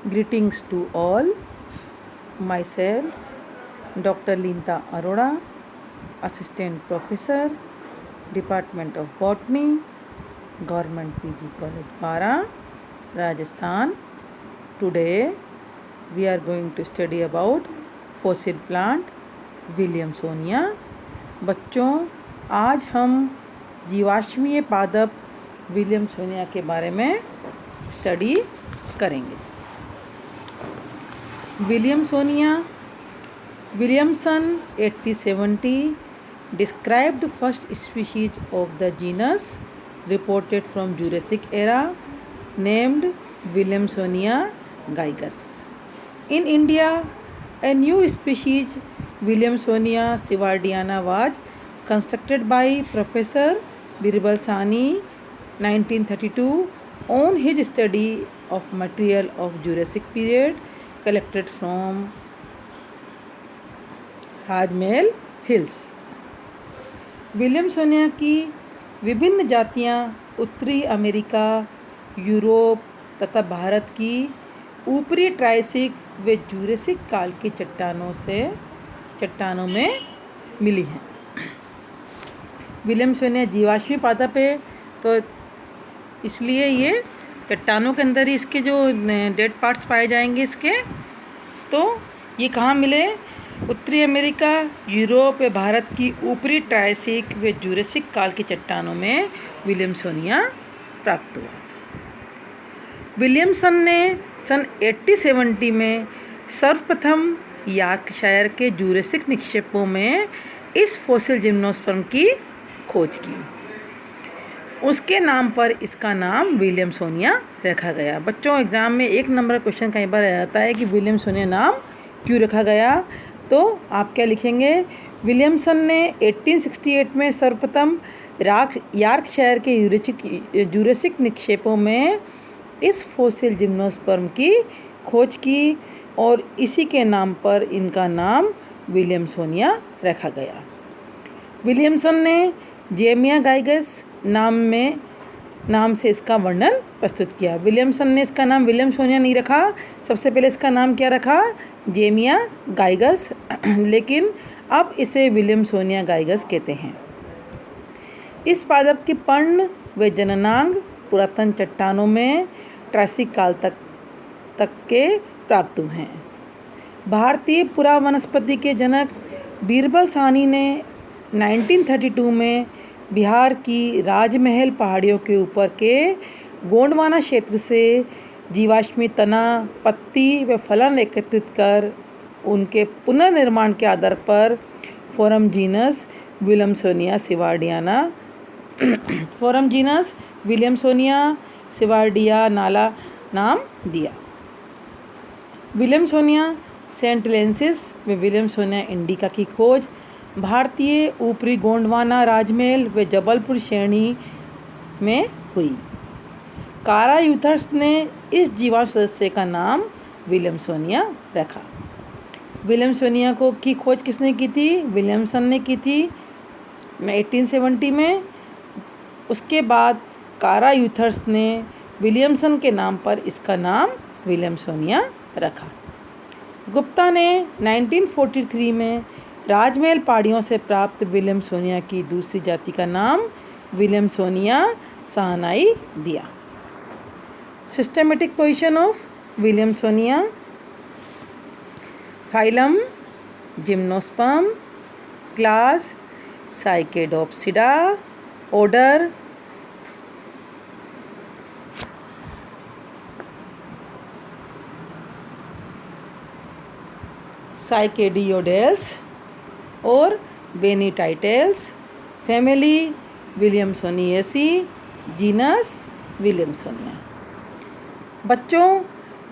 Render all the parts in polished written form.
Greetings to all. Myself, Dr. Linta Arora, Assistant Professor, Department of Botany, Government PG College Para, Rajasthan. Today we are going to study about fossil plant विलियमसोनिया। बच्चों, आज हम जीवाश्मीय पादप विलियमसोनिया के बारे में study करेंगे। विलियमसोनिया, Williamson 1870 described first species of the genus reported from Jurassic era named Williamsonia gigas. In India, a new species Williamsonia siewardiana was constructed by Professor Birbal Sahni 1932 on his study of material of Jurassic period collected from Rajmahal Hills. Williamsonia की विभिन्न जातियां उत्तरी America, Europe तथा भारत की ऊपरी Triassic व जूरेसिक काल की चट्टानों में मिली हैं। विलियमसोनिया जीवाश्मी पादप है, तो इसलिए ये चट्टानों के अंदर ही इसके जो डेड पार्ट्स पाए जाएंगे इसके। तो ये कहाँ मिले? उत्तरी अमेरिका, यूरोप व भारत की ऊपरी ट्रायसिक व जूरेसिक काल की चट्टानों में विलियमसोनिया प्राप्त हुआ। विलियमसन ने सन 1870 में सर्वप्रथम यॉर्कशायर के जूरेसिक निक्षेपों में इस फॉसिल जिम्नोस्पर्म की खोज की। उसके नाम पर इसका नाम विलियमसोनिया रखा गया। बच्चों, एग्ज़ाम में एक नंबर क्वेश्चन कई बार आ जाता है कि विलियमसोनिया नाम क्यों रखा गया। तो आप क्या लिखेंगे? विलियमसन ने 1868 में सर्वप्रथम यॉर्कशायर के जूरेसिक निक्षेपों में इस फॉसिल जिम्नोस्पर्म की खोज की और इसी के नाम पर इनका नाम विलियमसोनिया रखा गया। विलियमसन ने जेमिया गाइगस नाम से इसका वर्णन प्रस्तुत किया। विलियमसन ने इसका नाम विलियमसोनिया नहीं रखा, सबसे पहले इसका नाम क्या रखा? जेमिया गाइगस, लेकिन अब इसे विलियमसोनिया गाइगस कहते हैं। इस पादप के पर्ण व जननांग पुरातन चट्टानों में ट्रायसिक काल तक के प्राप्त हुए हैं। भारतीय पुरावनस्पति के जनक बीरबल साहनी ने 1932 में बिहार की राजमहल पहाड़ियों के ऊपर के गोंडवाना क्षेत्र से जीवाश्मी तना, पत्ती व फलन एकत्रित कर उनके पुनर्निर्माण के आधार पर फोरम जीनस विलियमसोनिया सिवार्डियानाला नाम दिया। विलियमसोनिया सेंटलेंसिस व विलियमसोनिया इंडिका की खोज भारतीय ऊपरी गोंडवाना, राजमहल व जबलपुर श्रेणी में हुई। कारायूथर्स ने इस जीवाश्म सदस्य का नाम विलियमसोनिया रखा। विलियमसोनिया की खोज किसने की थी? विलियमसन ने की थी 1870 में। उसके बाद कारायूथर्स ने विलियमसन के नाम पर इसका नाम विलियमसोनिया रखा। गुप्ता ने 1943 में राजमहल पहाड़ियों से प्राप्त विलियमसोनिया की दूसरी जाति का नाम विलियमसोनिया साहनाई दिया। Systematic position of Williamsonia: phylum gymnosperm, class Cycadopsida, order Cycadeoidales और बेनीटाइटेल्स, फैमिली विलियमसोनिएसी, जीनस विलियमसोनिया। बच्चों,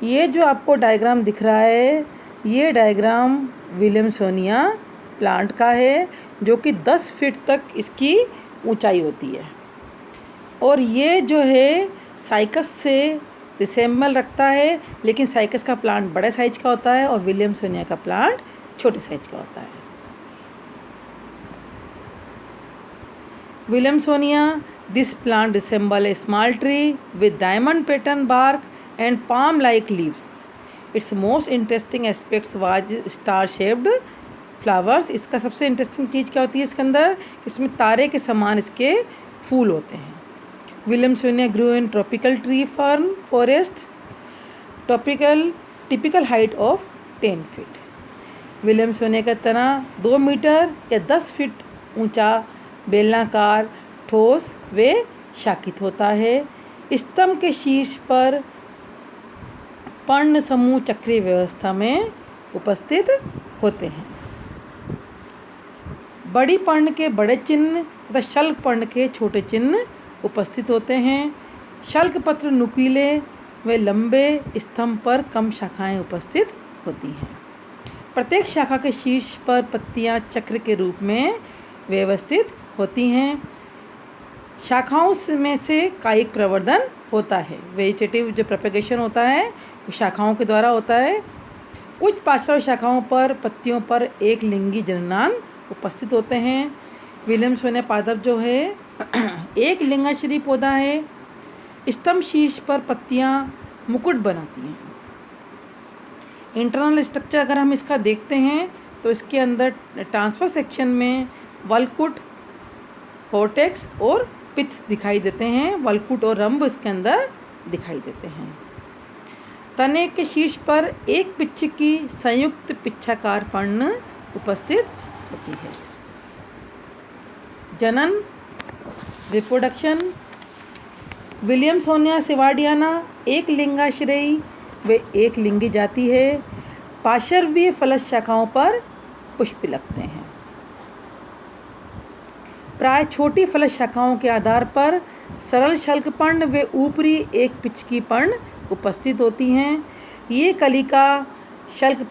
ये जो आपको डायग्राम दिख रहा है, ये डायग्राम विलियमसोनिया प्लांट का है, जो कि 10 फीट तक इसकी ऊंचाई होती है। और ये जो है साइकस से रिसेम्बल रखता है, लेकिन साइकस का प्लांट बड़े साइज का होता है और विलियमसोनिया का प्लांट छोटे साइज का होता है। विलियमसोनिया, this plant resemble a small tree with diamond pattern bark and palm like leaves. It's most interesting aspects was star shaped flowers. इसका सबसे इंटरेस्टिंग चीज़ क्या होती है इसके अंदर, इसमें तारे के समान इसके फूल होते हैं। Williamsonia grew in tropical tree fern forest, typical height of 10 feet. Williamsonia का तना 2 मीटर या 10 फीट ऊंचा, बेलनाकार, ठोस व शाखित होता है। स्तंभ के शीर्ष पर पर्ण समूह चक्रीय व्यवस्था में उपस्थित होते हैं। बड़ी पर्ण के बड़े चिन्ह तथा शल्क पर्ण के छोटे चिन्ह उपस्थित होते हैं। शल्क पत्र नुकीले व लंबे, स्तंभ पर कम शाखाएं उपस्थित होती हैं। प्रत्येक शाखा के शीर्ष पर पत्तियां चक्र के रूप में व्यवस्थित होती हैं। शाखाओं में से कायिक प्रवर्धन होता है। वेजिटेटिव जो प्रोपेगेशन होता है वो शाखाओं के द्वारा होता है। कुछ पार्श्व शाखाओं पर पत्तियों पर एक लिंगी जननांग उपस्थित होते हैं। विलियमसोनिया पादप जो है एक लिंगाश्री पौधा है। स्तंभ शीर्ष पर पत्तियां मुकुट बनाती हैं। इंटरनल स्ट्रक्चर अगर हम इसका देखते हैं तो इसके अंदर ट्रांसफर सेक्शन में वल्कुट, कोर्टेक्स और पित्त दिखाई देते हैं। वल्कुट और रंभ इसके अंदर दिखाई देते हैं। तने के शीर्ष पर एक पिच्छ की संयुक्त पिच्छाकार पर्ण उपस्थित होती है। जनन, रिप्रोडक्शन। विलियमसोनिया सिवार्डियाना एक लिंगाश्रयी व एक लिंगी जाति है। पार्श्वीय फलज शाखाओं पर पुष्प लगते हैं। प्राय छोटी फलज शाखाओं के आधार पर सरल शल्क पर्ण व ऊपरी एक पिच की पर्ण उपस्थित होती हैं। ये कलिका शल्क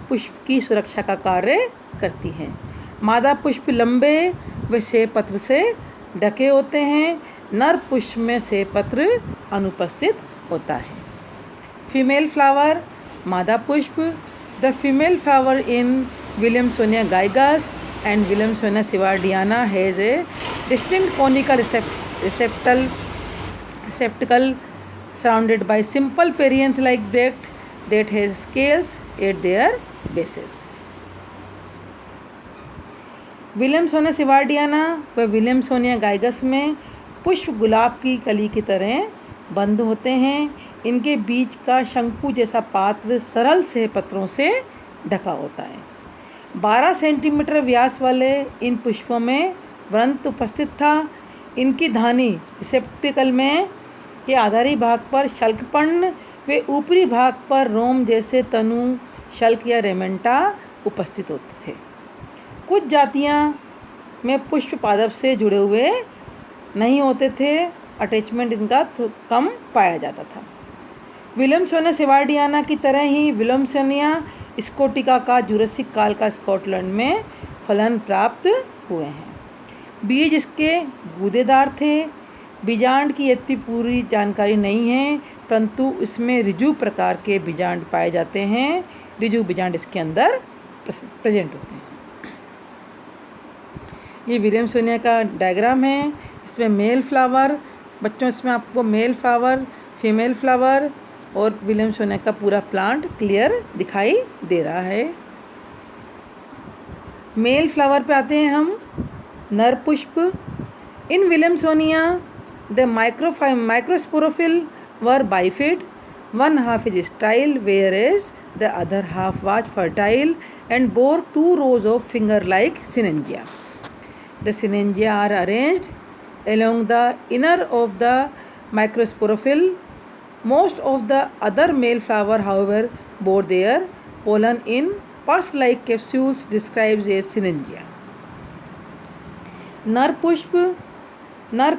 पुष्प की सुरक्षा का कार्य करती हैं। मादा पुष्प लंबे व सेपत्र से ढके होते हैं। नर पुष्प में सेपत्र अनुपस्थित होता है। फीमेल फ्लावर, मादा पुष्प। The female flower in Williamsonia gigas and Williamsonia siwardiana has a distinct conical receptacle surrounded by simple perianth-like bract that has scales at their bases. विलियमसोनिया सिवार्डियाना व विलियमसोनिया गाइगस में पुष्प गुलाब की कली की तरह बंद होते हैं। इनके बीच का शंकु जैसा पात्र सरल से पत्रों से ढका होता है। 12 सेंटीमीटर व्यास वाले इन पुष्पों में व्रंत उपस्थित था। इनकी धानी रिसेप्टिकल में के आधारी भाग पर शल्कपर्ण व ऊपरी भाग पर रोम जैसे तनु, शल्क या रेमेंटा उपस्थित होते थे। कुछ जातियां में पुष्प पादप से जुड़े हुए नहीं होते थे। अटैचमेंट इनका कम पाया जाता था। विलियमसोनिया सिवार्डियाना की तरह ही विलियमसोनिया स्कोटिका का जुरासिक काल का स्कॉटलैंड में फलन प्राप्त हुए हैं। बीज इसके गूदेदार थे। बीजांड की इतनी पूरी जानकारी नहीं है, परंतु इसमें ऋजु प्रकार के बीजांड पाए जाते हैं। ऋजु बीजांड इसके अंदर प्रेजेंट होते हैं। ये विलियमसोनिया का डायग्राम है। इसमें मेल फ्लावर, बच्चों इसमें आपको मेल फ्लावर, फीमेल फ्लावर और विलियमसोनिया का पूरा प्लांट क्लियर दिखाई दे रहा है। मेल फ्लावर पे आते हैं हम। नर पुष्प। In Williamsonia the microsporophyll were bifid, one half is sterile whereas the other half was fertile and bore 2 rows of finger like synangia. The synangia are arranged along the inner of the microsporophyll. Most of the other male flower, however, bore their pollen in purse-like capsules described as synangia. नर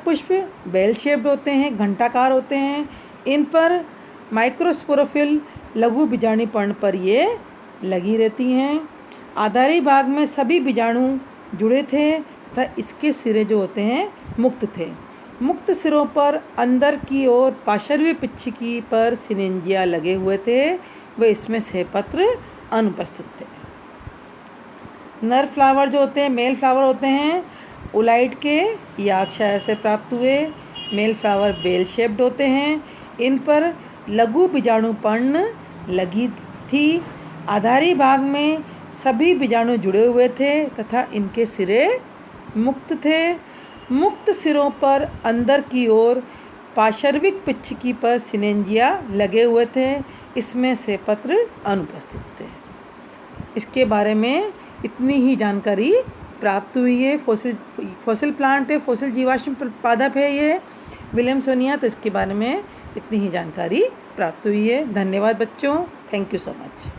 पुष्प bell shaped होते हैं, घंटाकार होते हैं। इन पर microsporophyll लघु बीजाणु पर्ण पर ये लगी रहती हैं। आधारी भाग में सभी बीजाणु जुड़े थे तथा इसके सिरे जो होते हैं मुक्त थे। मुक्त सिरों पर अंदर की ओर पार्श्वीय पिच्छिकी पर सिनेंजिया लगे हुए थे व इसमें सेपत्र अनुपस्थित थे। नर फ्लावर जो होते हैं, मेल फ्लावर होते हैं, उलाइट के यॉर्कशायर से प्राप्त हुए। मेल फ्लावर बेल शेप्ड होते हैं। इन पर लघु बीजाणु पर्ण लगी थी। आधारी भाग में सभी बीजाणु जुड़े हुए थे तथा इनके सिरे मुक्त थे। मुक्त सिरों पर अंदर की ओर पार्श्विक पिच्छकी पर सिनेंजिया लगे हुए थे। इसमें से पत्र अनुपस्थित थे। इसके बारे में इतनी ही जानकारी प्राप्त हुई है। फॉसिल प्लांट है, फॉसिल जीवाश्म पादप है ये विलियम्सोनिया। तो इसके बारे में इतनी ही जानकारी प्राप्त हुई है। धन्यवाद बच्चों, थैंक यू सो मच।